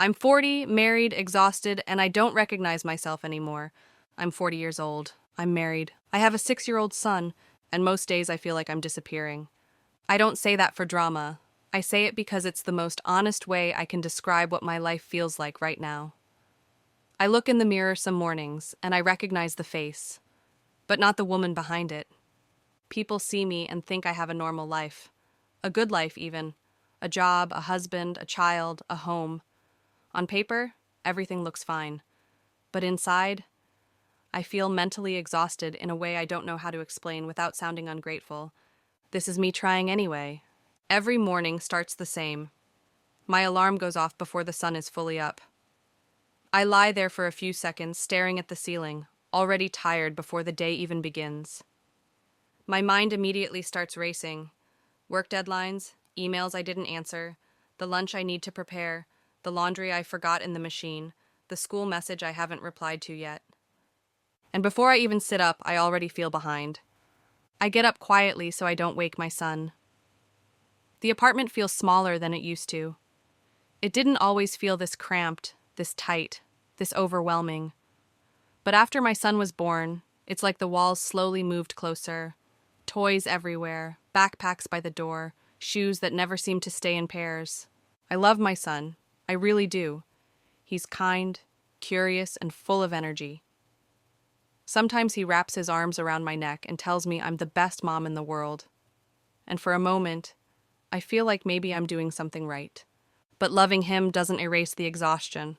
I'm 40, married, exhausted, and I don't recognize myself anymore. I'm 40 years old. I'm married. I have a 6-year-old son, and most days I feel like I'm disappearing. I don't say that for drama. I say it because it's the most honest way I can describe what my life feels like right now. I look in the mirror some mornings, and I recognize the face, but not the woman behind it. People see me and think I have a normal life. A good life, even. A job, a husband, a child, a home. On paper, everything looks fine. But inside, I feel mentally exhausted in a way I don't know how to explain without sounding ungrateful. This is me trying anyway. Every morning starts the same. My alarm goes off before the sun is fully up. I lie there for a few seconds, staring at the ceiling, already tired before the day even begins. My mind immediately starts racing. Work deadlines, emails I didn't answer, the lunch I need to prepare, the laundry I forgot in the machine, the school message I haven't replied to yet. And before I even sit up, I already feel behind. I get up quietly so I don't wake my son. The apartment feels smaller than it used to. It didn't always feel this cramped, this tight, this overwhelming. But after my son was born, it's like the walls slowly moved closer. Toys everywhere, backpacks by the door, shoes that never seem to stay in pairs. I love my son. I really do. He's kind, curious, and full of energy. Sometimes he wraps his arms around my neck and tells me I'm the best mom in the world. And for a moment, I feel like maybe I'm doing something right. But loving him doesn't erase the exhaustion.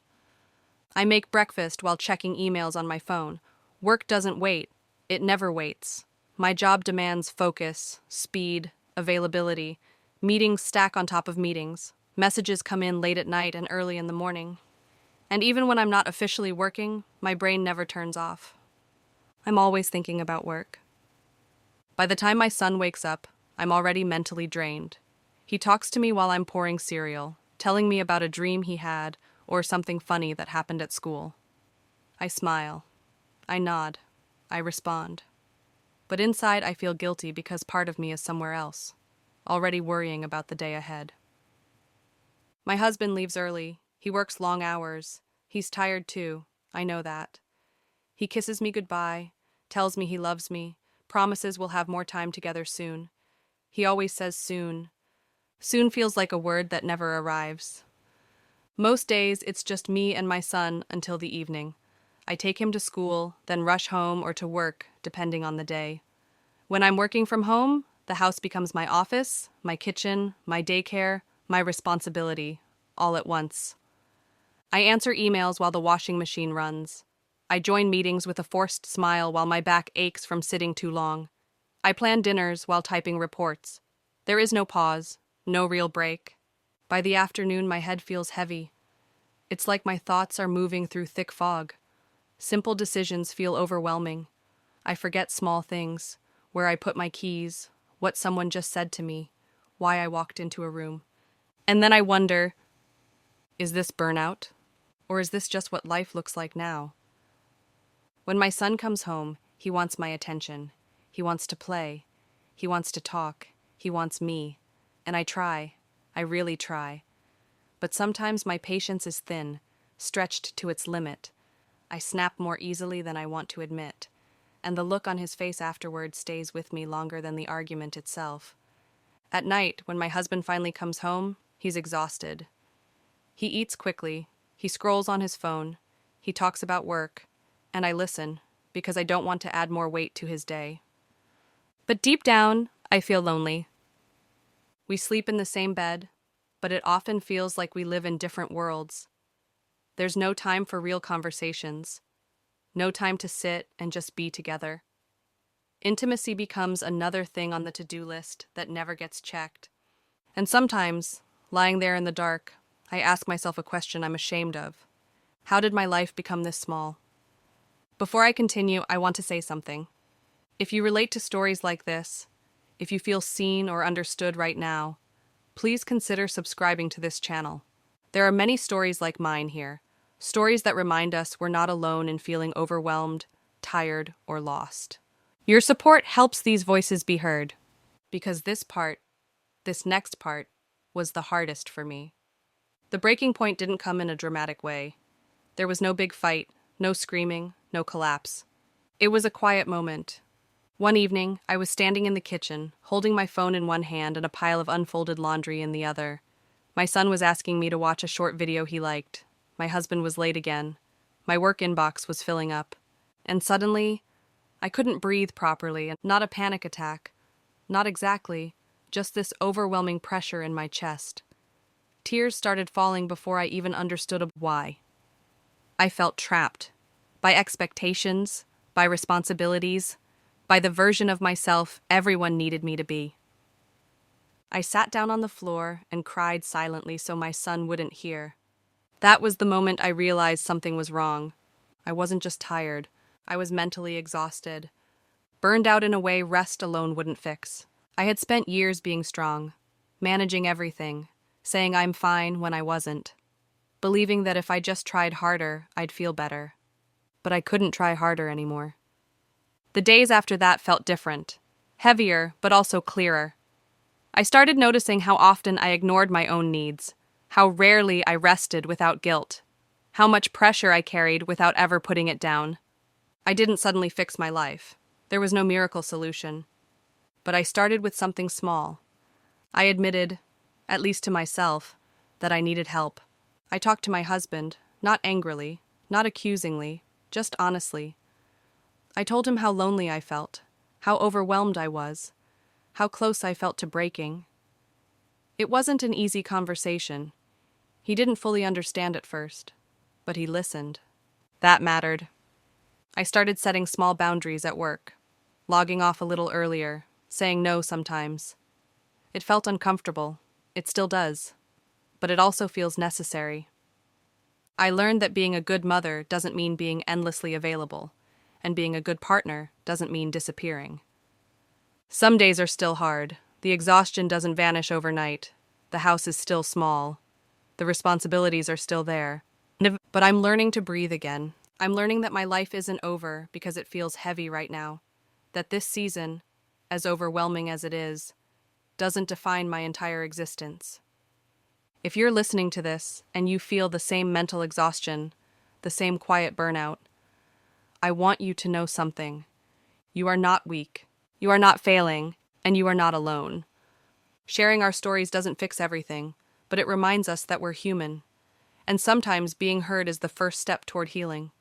I make breakfast while checking emails on my phone. Work doesn't wait. It never waits. My job demands focus, speed, availability. Meetings stack on top of meetings. Messages come in late at night and early in the morning. And even when I'm not officially working, my brain never turns off. I'm always thinking about work. By the time my son wakes up, I'm already mentally drained. He talks to me while I'm pouring cereal, telling me about a dream he had or something funny that happened at school. I smile. I nod. I respond. But inside I feel guilty because part of me is somewhere else, already worrying about the day ahead. My husband leaves early. He works long hours. He's tired too. I know that. He kisses me goodbye, tells me he loves me, promises we'll have more time together soon. He always says soon. Soon feels like a word that never arrives. Most days, it's just me and my son until the evening. I take him to school, then rush home or to work, depending on the day. When I'm working from home, the house becomes my office, my kitchen, my daycare, my responsibility, all at once. I answer emails while the washing machine runs. I join meetings with a forced smile while my back aches from sitting too long. I plan dinners while typing reports. There is no pause, no real break. By the afternoon, my head feels heavy. It's like my thoughts are moving through thick fog. Simple decisions feel overwhelming. I forget small things, where I put my keys, what someone just said to me, why I walked into a room. And then I wonder, is this burnout? Or is this just what life looks like now? When my son comes home, he wants my attention. He wants to play. He wants to talk. He wants me. And I try. I really try. But sometimes my patience is thin, stretched to its limit. I snap more easily than I want to admit. And the look on his face afterward stays with me longer than the argument itself. At night, when my husband finally comes home, he's exhausted. He eats quickly. He scrolls on his phone. He talks about work. And I listen, because I don't want to add more weight to his day. But deep down, I feel lonely. We sleep in the same bed, but it often feels like we live in different worlds. There's no time for real conversations, no time to sit and just be together. Intimacy becomes another thing on the to-do list that never gets checked. And sometimes, lying there in the dark, I ask myself a question I'm ashamed of. How did my life become this small? Before I continue, I want to say something. If you relate to stories like this, if you feel seen or understood right now, please consider subscribing to this channel. There are many stories like mine here, stories that remind us we're not alone in feeling overwhelmed, tired, or lost. Your support helps these voices be heard, because this next part, was the hardest for me. The breaking point didn't come in a dramatic way. There was no big fight, no screaming, no collapse. It was a quiet moment. One evening, I was standing in the kitchen, holding my phone in one hand and a pile of unfolded laundry in the other. My son was asking me to watch a short video he liked. My husband was late again. My work inbox was filling up. And suddenly, I couldn't breathe properly, and not a panic attack. Not exactly, just this overwhelming pressure in my chest. Tears started falling before I even understood why. I felt trapped. By expectations, by responsibilities, by the version of myself everyone needed me to be. I sat down on the floor and cried silently so my son wouldn't hear. That was the moment I realized something was wrong. I wasn't just tired. I was mentally exhausted. Burned out in a way rest alone wouldn't fix. I had spent years being strong, managing everything, saying I'm fine when I wasn't, believing that if I just tried harder, I'd feel better. But I couldn't try harder anymore. The days after that felt different, heavier, but also clearer. I started noticing how often I ignored my own needs, how rarely I rested without guilt, how much pressure I carried without ever putting it down. I didn't suddenly fix my life. There was no miracle solution. But I started with something small. I admitted, at least to myself, that I needed help. I talked to my husband, not angrily, not accusingly, just honestly. I told him how lonely I felt, how overwhelmed I was, how close I felt to breaking. It wasn't an easy conversation. He didn't fully understand at first, but he listened. That mattered. I started setting small boundaries at work, logging off a little earlier, saying no sometimes. It felt uncomfortable. It still does. But it also feels necessary. I learned that being a good mother doesn't mean being endlessly available, and being a good partner doesn't mean disappearing. Some days are still hard. The exhaustion doesn't vanish overnight. The house is still small. The responsibilities are still there. But I'm learning to breathe again. I'm learning that my life isn't over because it feels heavy right now. That this season, as overwhelming as it is, doesn't define my entire existence. If you're listening to this and you feel the same mental exhaustion, the same quiet burnout, I want you to know something. You are not weak. You are not failing, and you are not alone. Sharing our stories doesn't fix everything, but it reminds us that we're human. And sometimes being heard is the first step toward healing.